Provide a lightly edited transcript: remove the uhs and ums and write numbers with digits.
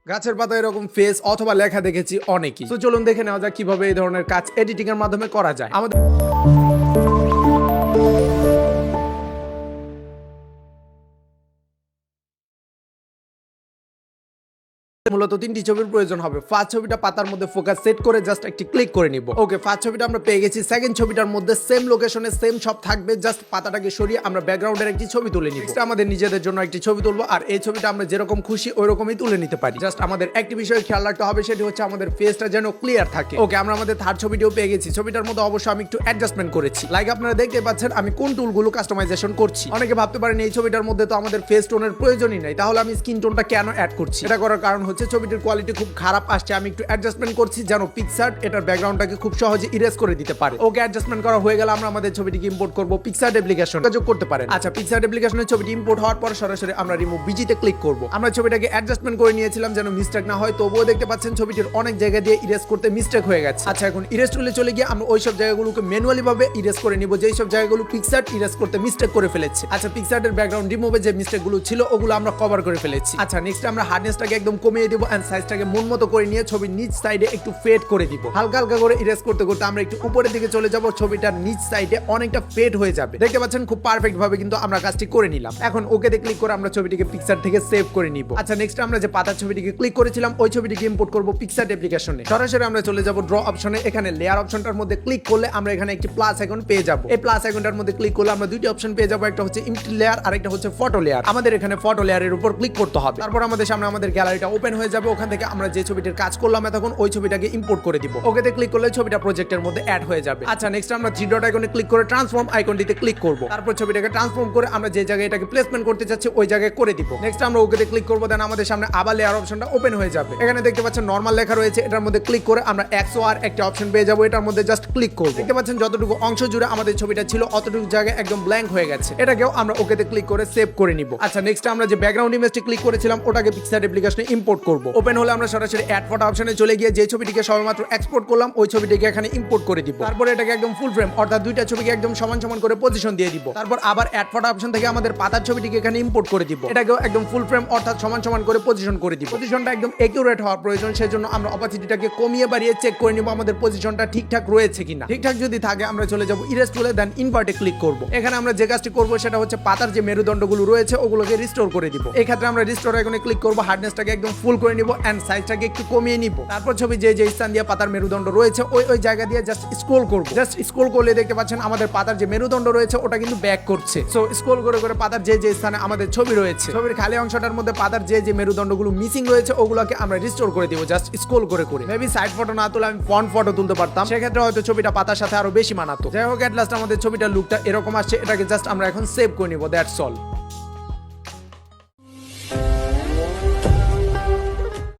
গাছের পাতা এরকম ফেস অথবা লেখা দেখেছি অনেকই। তো চলুন দেখে নেওয়া যাক কিভাবে এই ধরনের কাজ এডিটিং এর মাধ্যমে করা যায়। আমাদের মূলত তিনটি ছবির প্রয়োজন হবে। ফার্স্ট ছবিটা পাতার মধ্যে ফোকাস সেট করে জাস্ট একটি ক্লিক করে নিব। ওকে, ফার্স্ট ছবিটা আমরা পেয়ে গেছি। সেকেন্ড ছবিটার মধ্যে সেম লোকেশনে সেম সব থাকবে, জাস্ট পাতাটাকে সরিয়ে আমরা ব্যাকগ্রাউন্ডের একটি ছবি তুলে নিব। আমাদের নিজেদের জন্য একটি ছবি তুলবো, আর এই ছবিটা আমরা যেরকম খুশি ওই রকমই তুলে নিতে পারি। জাস্ট আমাদের একটি বিষয় খেয়াল রাখতে হবে, সেটি হচ্ছে আমাদের ফেসটা যেন ক্লিয়ার থাকে। ওকে, আমরা আমাদের থার্ড ছবিটিও পেয়ে গেছি। ছবিটার মধ্যে অবশ্যই আমি একটু অ্যাডজাস্টমেন্ট করেছি। লাইক আপনারা দেখতে পাচ্ছেন আমি কোন টুলগুলো কাস্টমাইজেশন করছি। অনেকে ভাবতে পারেন এই ছবিটার মধ্যে তো আমাদের ফেস টোনের প্রয়োজনই নাই, তাহলে আমি স্কিন টোনটা কেন অ্যাড করছি? এটা করার কারণ হচ্ছে ছবিটির কোয়ালিটি খুব খারাপ আসছে, আমি একটু অ্যাডজাস্টমেন্ট করছি যেন পিক্সার্ট এটার ব্যাকগ্রাউন্ডটাকে খুব সহজে ইরেজ করে দিতে পারে। ওকে, অ্যাডজাস্টমেন্ট করা হয়ে গেল, আমরা আমাদের ছবিটিকে ইম্পোর্ট করব পিক্সার্ট অ্যাপ্লিকেশন যোগ করতে পারেন। আচ্ছা, পিক্সার্ট অ্যাপ্লিকেশনের ছবিটি ইম্পোর্ট হওয়ার পর সরাসরি আমরা রিমুভ বিজিতে ক্লিক করব। আমরা ছবিটাকে অ্যাডজাস্টমেন্ট করে নিয়েছিলাম যেন মিস্টেক না হয়, তবুও দেখতে পাচ্ছেন ছবিটির অনেক জায়গা দিয়ে ইরেজ করতে মিস্টেক হয়ে গেছে। আচ্ছা, এখন ইরেজ টুলে চলে গিয়ে আমরা ওই সব জায়গাগুলোকে ম্যানুয়ালি ভাবে ইরেজ করে নিব যেই সব জায়গাগুলো পিক্সার্ট ইরেজ করতে মিস্টেক করে ফেলেছে। আচ্ছা, পিক্সার্টের ব্যাকগ্রাউন্ড রিমুভে যে মিস্টেকগুলো ছিল ওগুলো আমরা কভার করে ফেলেছি। আচ্ছা, নেক্সট আমরা হার্ডনেসটাকে একদম কমিয়ে দিব এন্ড সাইজটাকে মন মতো করে নিয়ে ছবির নিচ সাইডে একটু ফেড করে দিব। হালকা হালকা করে ইরেজ করতে করতে আমরা একটু উপরের দিকে চলে যাব, ছবিটার নিচ সাইডে অনেকটা ফেড হয়ে যাবে। দেখতে পাচ্ছেন খুব পারফেক্ট ভাবে কিন্তু আমরা কাজটি করে নিলাম। এখন ওকেতে ক্লিক করে আমরা ছবিটিকে পিক্সার্ট থেকে সেভ করে নিব। আচ্ছা, নেক্সট আমরা যে পাতার ছবিটিকে ক্লিক করেছিলাম ওই ছবিটিকে ইম্পোর্ট করব পিক্সার্ট অ্যাপ্লিকেশনে। সরাসরি আমরা চলে যাব ড্র অপশনে। এখানে লেয়ার অপশনটার মধ্যে ক্লিক করলে আমরা এখানে একটি প্লাস আইকন পেয়ে যাব। এই প্লাস আইকনটার মধ্যে ক্লিক করলে আমরা দুইটি অপশন পেয়ে যাব, একটা হচ্ছে ইমটি লেয়ার আর একটা হচ্ছে ফটো লেয়ার। আমাদের এখানে ফটো লেয়ারের উপর ক্লিক করতে হবে। তারপর আমাদের সামনে আমাদের গ্যালারিটা ওপেন হয়ে যাবে। ওখান থেকে আমরা যে ছবিটির কাজ করলাম তখন ওই ছবিটাকে ইম্পোর্ট করে দিব। ওকেতে ক্লিক করলে ছবিটা প্রজেক্টের মধ্যে অ্যাড হয়ে যাবে। আচ্ছা, নেক্সট আমরা থ্রি ডট আইকনে ক্লিক করে ট্রান্সফর্ম আইকনটিতে ক্লিক করব। তারপর ছবিটাকে ট্রান্সফর্ম করে আমরা যে জায়গায় এটাকে প্লেসমেন্ট করতে চাচ্ছি ওই জায়গায় করে দিব। নেক্সট আমরা ওকেতে ক্লিক করব, দেন আমাদের সামনে আবার লেয়ার অপশনটা ওপেন হয়ে যাবে। এখানে দেখতে পাচ্ছেন নরমাল লেখা রয়েছে, এটার মধ্যে ক্লিক করে আমরা XOR একটা অপশন পেয়ে যাব। এটার মধ্যে জাস্ট ক্লিক করব। দেখতে পাচ্ছেন যতটুকু অংশ জুড়ে আমাদের ছবিটা ছিল অতটুকু জায়গায় একদম ব্ল্যাঙ্ক হয়ে গেছে। এটাকেও আমরা ওকেতে ক্লিক করে সেভ করে নিব। আচ্ছা, নেক্সট আমরা যে ব্যাকগ্রাউন্ড ইমেজটি ক্লিক করেছিলাম ওটাকে পিক্সার্ট অ্যাপ্লিকেশনে ইম্পোর্ট করব। ওপেন হলে আমরা সরাসরি অ্যাড ফটো অপশনে চলে গিয়ে যে ছবিটিকে সবেমাত্র এক্সপোর্ট করলাম ওই ছবিটিকে এখানে ইম্পোর্ট করে দিব। তারপর এটাকে একদম ফুল ফ্রেম অর্থাৎ দুইটা ছবিকে একদম সমান সমান করে পজিশন দিয়ে দিব। তারপর আবার অ্যাড ফটো অপশন থেকে আমাদের পাতার ছবিটিকে এখানে ইম্পোর্ট করে দিব। এটাকেও একদম ফুল ফ্রেম অর্থাৎ সমান সমান করে পজিশন করে দিব। পজিশনটা একদম একিউরেট হওয়ার প্রয়োজন, সেজন্য আমরা অপাসিটিটাকে কমিয়ে বাড়িয়ে চেক করে নিব আমাদের পজিশনটা ঠিকঠাক রয়েছে কিনা। ঠিকঠাক যদি থাকে আমরা চলে যাব ইরেজ টুলে, দেন ইনভার্টে ক্লিক করব। এখানে আমরা যে কাজটি করব সেটা হচ্ছে পাতার যে মেরুদণ্ডগুলো রয়েছে ওগুলোকে রিস্টোর করে দিব। এই ক্ষেত্রে আমরা রিস্টোর আইকনে ক্লিক করব, হার্ডনেসটাকে একদম ফুল করে নিব এন্ড সাইজটাকে একটু কমিয়ে নিব। তারপর ছবি যে যে স্থান দিয়ে পাতার মেরুদণ্ড রয়েছে ওই জায়গা দিয়ে জাস্ট স্ক্রল করব। জাস্ট স্ক্রল করলে দেখতে পাচ্ছেন আমাদের পাতার যে মেরুদণ্ড রয়েছে ওটা কিন্তু ব্যাক করছে। সো স্ক্রল করে করে পাতার যে যে স্থানে আমাদের ছবি রয়েছে ছবির খালি অংশটার মধ্যে পাতার যে যে মেরুদণ্ডগুলো মিসিং রয়েছে ওগুলোকে আমরা রিস্টোর করে দিব জাস্ট স্ক্রল করে করে। মেবি সাইড ফটো না তুলে আমি ফ্রন্ট ফটো তুলতে পারতাম, সেক্ষেত্রে হয়তো ছবিটা পাতার সাথে আরো বেশি মানাতো। যাই হোক, এট লাস্ট আমাদের ছবিটার লুকটা এরকম আসছে। এটাকে জাস্ট আমরা এখন সেভ করে নিব, দ্যাটস অল।